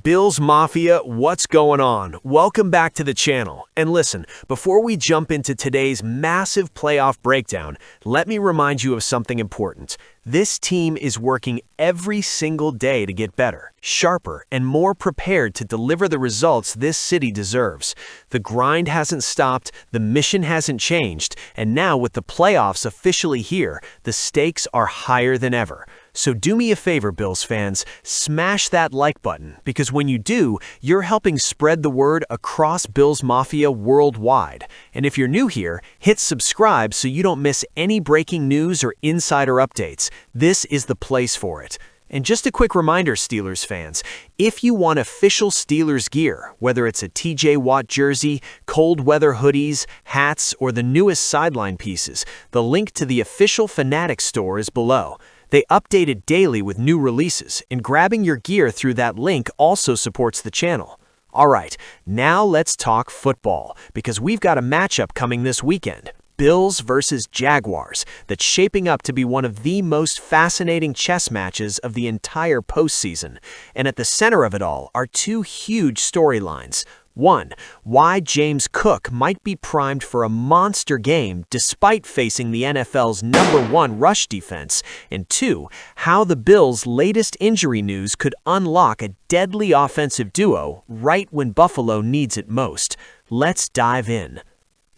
Bills Mafia, what's going on? Welcome back to the channel. And listen, before we jump into today's massive playoff breakdown, let me remind you of something important. This team is working every single day to get better, sharper, and more prepared to deliver the results this city deserves. The grind hasn't stopped, the mission hasn't changed, and now with the playoffs officially here, the stakes are higher than ever. So do me a favor, Bills fans, smash that like button, because when you do, you're helping spread the word across Bills Mafia worldwide. And if you're new here, hit subscribe so you don't miss any breaking news or insider updates. This is the place for it. And just a quick reminder, Steelers fans, if you want official Steelers gear, whether it's a TJ Watt jersey, cold weather hoodies, hats, or the newest Sideline pieces, the link to the official Fanatic store is below. They update it daily with new releases, and grabbing your gear through that link also supports the channel. Alright, now let's talk football, because we've got a matchup coming this weekend. Bills versus Jaguars, that's shaping up to be one of the most fascinating chess matches of the entire postseason. And at the center of it all are two huge storylines. One, why James Cook might be primed for a monster game despite facing the NFL's #1 rush defense. And two, how the Bills' latest injury news could unlock a deadly offensive duo right when Buffalo needs it most. Let's dive in.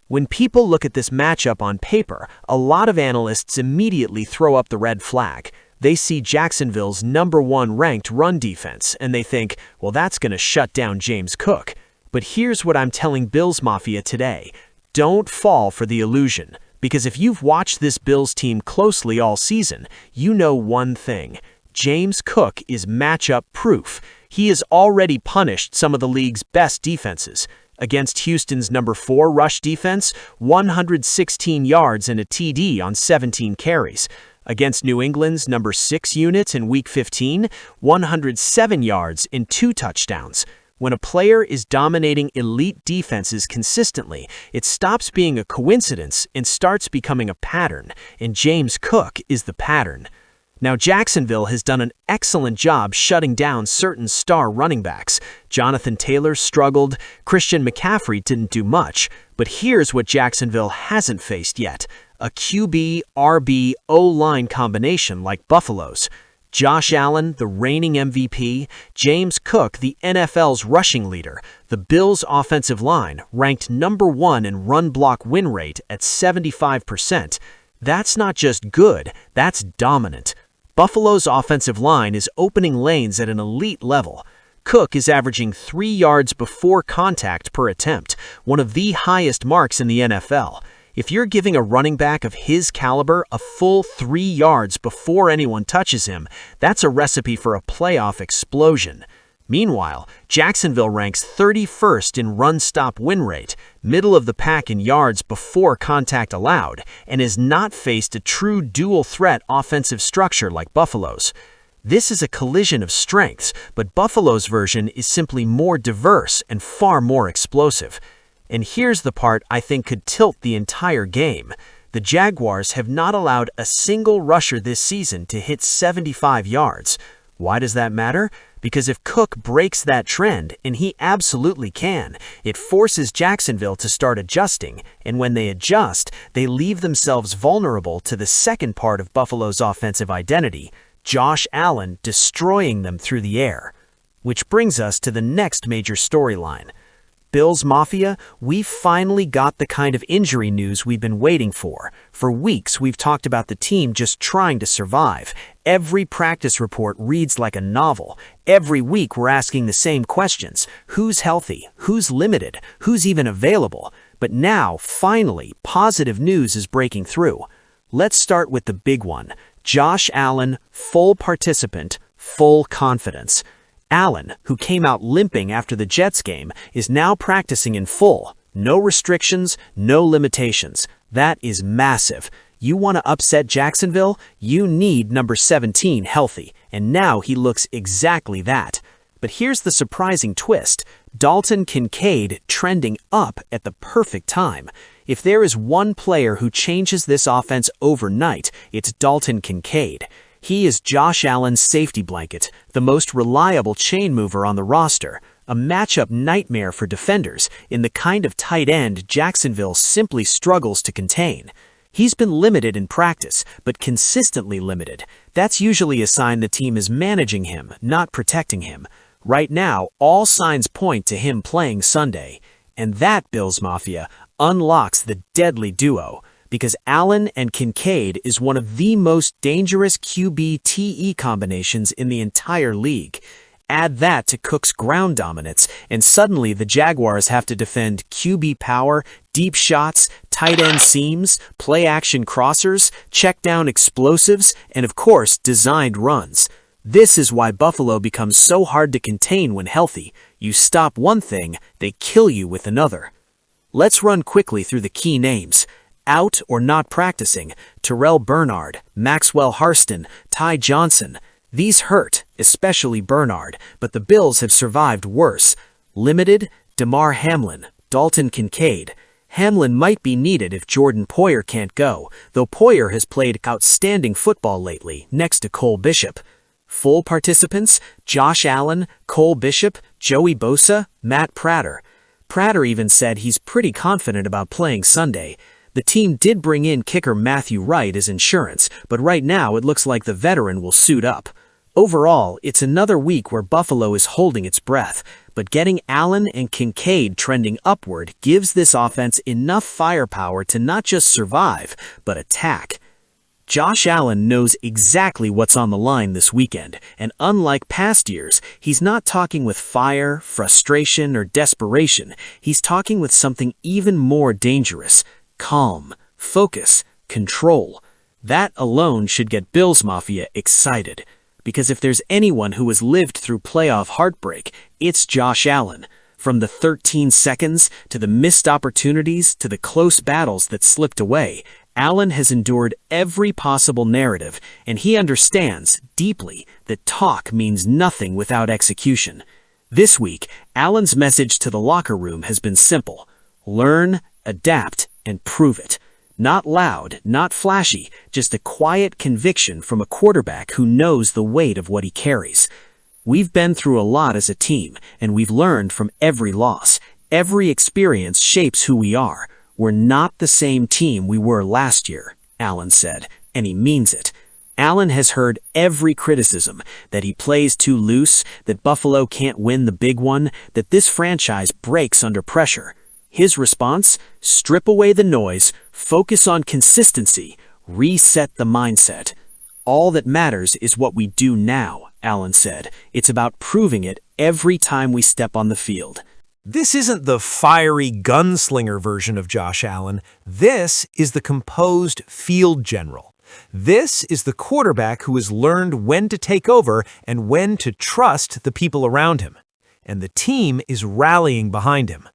When people look at this matchup on paper, a lot of analysts immediately throw up the red flag. They see Jacksonville's #1 ranked run defense, and they think, well, that's going to shut down James Cook. But here's what I'm telling Bills Mafia today. Don't fall for the illusion, because if you've watched this Bills team closely all season, you know one thing. James Cook is matchup proof. He has already punished some of the league's best defenses. Against Houston's #4 rush defense, 116 yards and a TD on 17 carries. Against New England's #6 unit in Week 15, 107 yards and 2 touchdowns. When a player is dominating elite defenses consistently, it stops being a coincidence and starts becoming a pattern, and James Cook is the pattern. Now, Jacksonville has done an excellent job shutting down certain star running backs. Jonathan Taylor struggled, Christian McCaffrey didn't do much, but here's what Jacksonville hasn't faced yet: a QB, RB, O-line combination like Buffalo's. Josh Allen, the reigning MVP, James Cook, the NFL's rushing leader, the Bills' offensive line, ranked #1 in run block win rate at 75%. That's not just good, that's dominant. Buffalo's offensive line is opening lanes at an elite level. Cook is averaging 3 yards before contact per attempt, one of the highest marks in the NFL. If you're giving a running back of his caliber a full 3 yards before anyone touches him, that's a recipe for a playoff explosion. Meanwhile, Jacksonville ranks 31st in run-stop win rate, middle of the pack in yards before contact allowed, and has not faced a true dual-threat offensive structure like Buffalo's. This is a collision of strengths, but Buffalo's version is simply more diverse and far more explosive. And here's the part I think could tilt the entire game. The Jaguars have not allowed a single rusher this season to hit 75 yards. Why does that matter? Because if Cook breaks that trend, and he absolutely can, it forces Jacksonville to start adjusting, and when they adjust, they leave themselves vulnerable to the second part of Buffalo's offensive identity, Josh Allen destroying them through the air. Which brings us to the next major storyline. Bills Mafia, we've finally got the kind of injury news we've been waiting for. For weeks, we've talked about the team just trying to survive. Every practice report reads like a novel. Every week, we're asking the same questions. Who's healthy? Who's limited? Who's even available? But now, finally, positive news is breaking through. Let's start with the big one. Josh Allen, full participant, full confidence. Allen, who came out limping after the Jets game, is now practicing in full. No restrictions, no limitations. That is massive. You want to upset Jacksonville? You need #17 healthy, and now he looks exactly that. But here's the surprising twist. Dalton Kincaid trending up at the perfect time. If there is one player who changes this offense overnight, it's Dalton Kincaid. He is Josh Allen's safety blanket, the most reliable chain mover on the roster, a matchup nightmare for defenders in the kind of tight end Jacksonville simply struggles to contain. He's been limited in practice, but consistently limited. That's usually a sign the team is managing him, not protecting him. Right now, all signs point to him playing Sunday. And that, Bills Mafia, unlocks the deadly duo, because Allen and Kincaid is one of the most dangerous QB-TE combinations in the entire league. Add that to Cook's ground dominance, and suddenly the Jaguars have to defend QB power, deep shots, tight end seams, play-action crossers, check-down explosives, and of course, designed runs. This is why Buffalo becomes so hard to contain when healthy. You stop one thing, they kill you with another. Let's run quickly through the key names. Out or not practicing, Terrell Bernard, Maxwell Harston, Ty Johnson. These hurt, especially Bernard, but the Bills have survived worse. Limited, Damar Hamlin, Dalton Kincaid. Hamlin might be needed if Jordan Poyer can't go, though Poyer has played outstanding football lately, next to Cole Bishop. Full participants, Josh Allen, Cole Bishop, Joey Bosa, Matt Prater. Prater even said he's pretty confident about playing Sunday. The team did bring in kicker Matthew Wright as insurance, but right now it looks like the veteran will suit up. Overall, it's another week where Buffalo is holding its breath, but getting Allen and Kincaid trending upward gives this offense enough firepower to not just survive, but attack. Josh Allen knows exactly what's on the line this weekend, and unlike past years, he's not talking with fire, frustration, or desperation. He's talking with something even more dangerous: calm, focus, control. That alone should get Bills Mafia excited. Because if there's anyone who has lived through playoff heartbreak, it's Josh Allen. From the 13 seconds, to the missed opportunities, to the close battles that slipped away, Allen has endured every possible narrative, and he understands, deeply, that talk means nothing without execution. This week, Allen's message to the locker room has been simple: learn, adapt, and prove it. Not loud, not flashy, just a quiet conviction from a quarterback who knows the weight of what he carries. We've been through a lot as a team, and we've learned from every loss. Every experience shapes who we are. We're not the same team we were last year, Allen said, and he means it. Allen has heard every criticism, that he plays too loose, that Buffalo can't win the big one, that this franchise breaks under pressure. His response: strip away the noise, focus on consistency, reset the mindset. All that matters is what we do now, Allen said. It's about proving it every time we step on the field. This isn't the fiery gunslinger version of Josh Allen. This is the composed field general. This is the quarterback who has learned when to take over and when to trust the people around him. And the team is rallying behind him.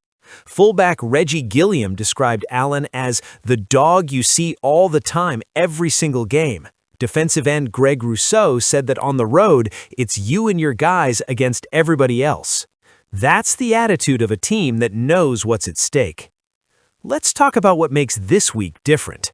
Fullback Reggie Gilliam described Allen as the dog you see all the time, every single game. Defensive end Greg Rousseau said that on the road, it's you and your guys against everybody else. That's the attitude of a team that knows what's at stake. Let's talk about what makes this week different.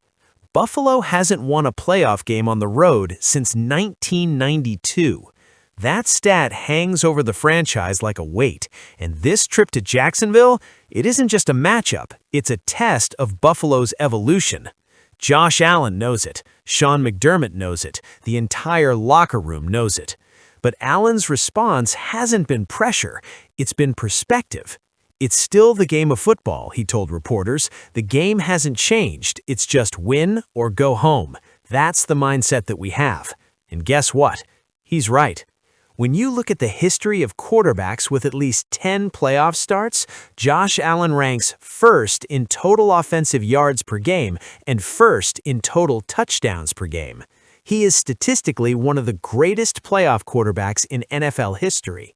Buffalo hasn't won a playoff game on the road since 1992. That stat hangs over the franchise like a weight, and this trip to Jacksonville, it isn't just a matchup, it's a test of Buffalo's evolution. Josh Allen knows it, Sean McDermott knows it, the entire locker room knows it. But Allen's response hasn't been pressure, it's been perspective. It's still the game of football, he told reporters. The game hasn't changed, it's just win or go home. That's the mindset that we have. And guess what? He's right. When you look at the history of quarterbacks with at least 10 playoff starts, Josh Allen ranks first in total offensive yards per game and first in total touchdowns per game. He is statistically one of the greatest playoff quarterbacks in NFL history.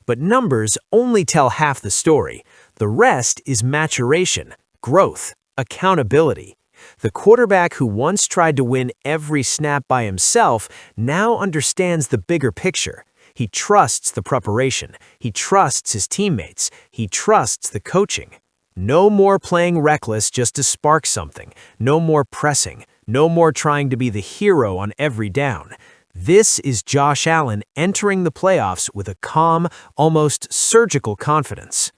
But numbers only tell half the story. The rest is maturation, growth, accountability. The quarterback who once tried to win every snap by himself now understands the bigger picture. He trusts the preparation. He trusts his teammates. He trusts the coaching. No more playing reckless just to spark something. No more pressing. No more trying to be the hero on every down. This is Josh Allen entering the playoffs with a calm, almost surgical confidence.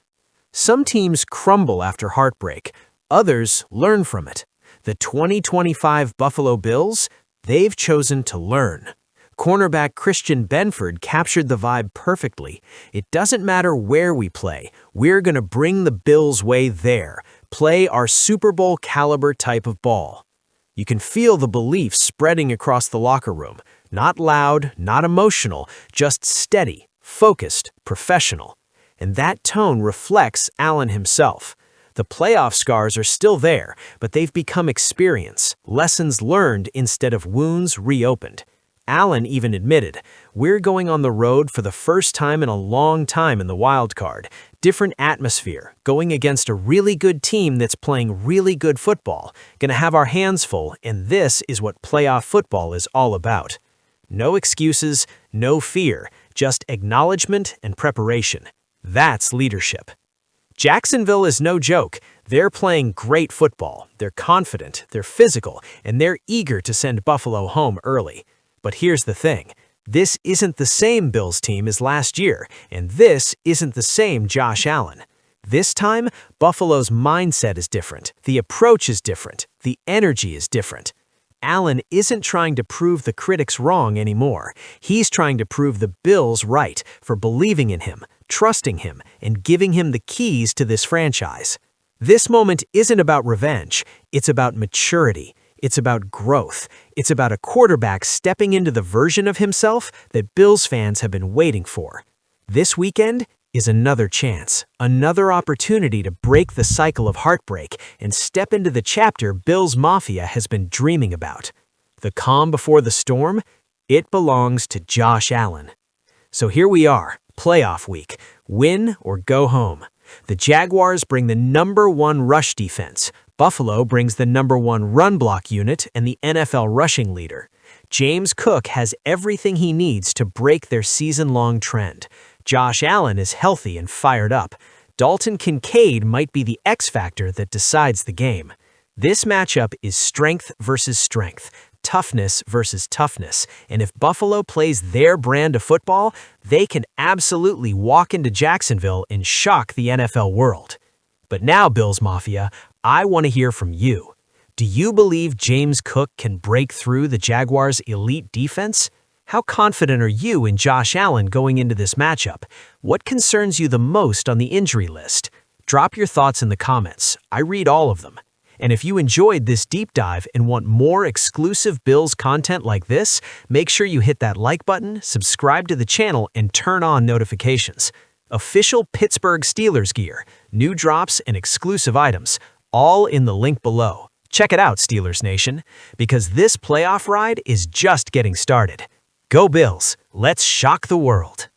Some teams crumble after heartbreak, others learn from it. The 2025 Buffalo Bills, they've chosen to learn. Cornerback Christian Benford captured the vibe perfectly. It doesn't matter where we play, we're going to bring the Bills' way there, play our Super Bowl caliber type of ball. You can feel the belief spreading across the locker room. Not loud, not emotional, just steady, focused, professional. And that tone reflects Allen himself. The playoff scars are still there, but they've become experience, lessons learned instead of wounds reopened. Allen even admitted, "We're going on the road for the first time in a long time in the wild card. Different atmosphere, going against a really good team that's playing really good football. Gonna have our hands full, and this is what playoff football is all about." No excuses, no fear, just acknowledgement and preparation. That's leadership. Jacksonville is no joke. They're playing great football. They're confident, they're physical, and they're eager to send Buffalo home early. But here's the thing. This isn't the same Bills team as last year, and this isn't the same Josh Allen. This time, Buffalo's mindset is different. The approach is different. The energy is different. Allen isn't trying to prove the critics wrong anymore. He's trying to prove the Bills right for believing in him, trusting him, and giving him the keys to this franchise. This moment isn't about revenge. It's about maturity. It's about growth. It's about a quarterback stepping into the version of himself that Bills fans have been waiting for. This weekend is another chance, another opportunity to break the cycle of heartbreak and step into the chapter Bills Mafia has been dreaming about. The calm before the storm, it belongs to Josh Allen. So here we are, playoff week, win or go home. The Jaguars bring the #1 rush defense. Buffalo brings the #1 run block unit and the NFL rushing leader. James Cook has everything he needs to break their season-long trend. Josh Allen is healthy and fired up. Dalton Kincaid might be the X factor that decides the game. This matchup is strength versus strength, toughness versus toughness, and if Buffalo plays their brand of football, they can absolutely walk into Jacksonville and shock the NFL world. But now, Bills Mafia, I want to hear from you. Do you believe James Cook can break through the Jaguars' elite defense? How confident are you in Josh Allen going into this matchup? What concerns you the most on the injury list? Drop your thoughts in the comments. I read all of them. And if you enjoyed this deep dive and want more exclusive Bills content like this, make sure you hit that like button, subscribe to the channel, and turn on notifications. Official Pittsburgh Steelers gear, new drops, and exclusive items, all in the link below. Check it out, Steelers Nation, because this playoff ride is just getting started. Go Bills, let's shock the world.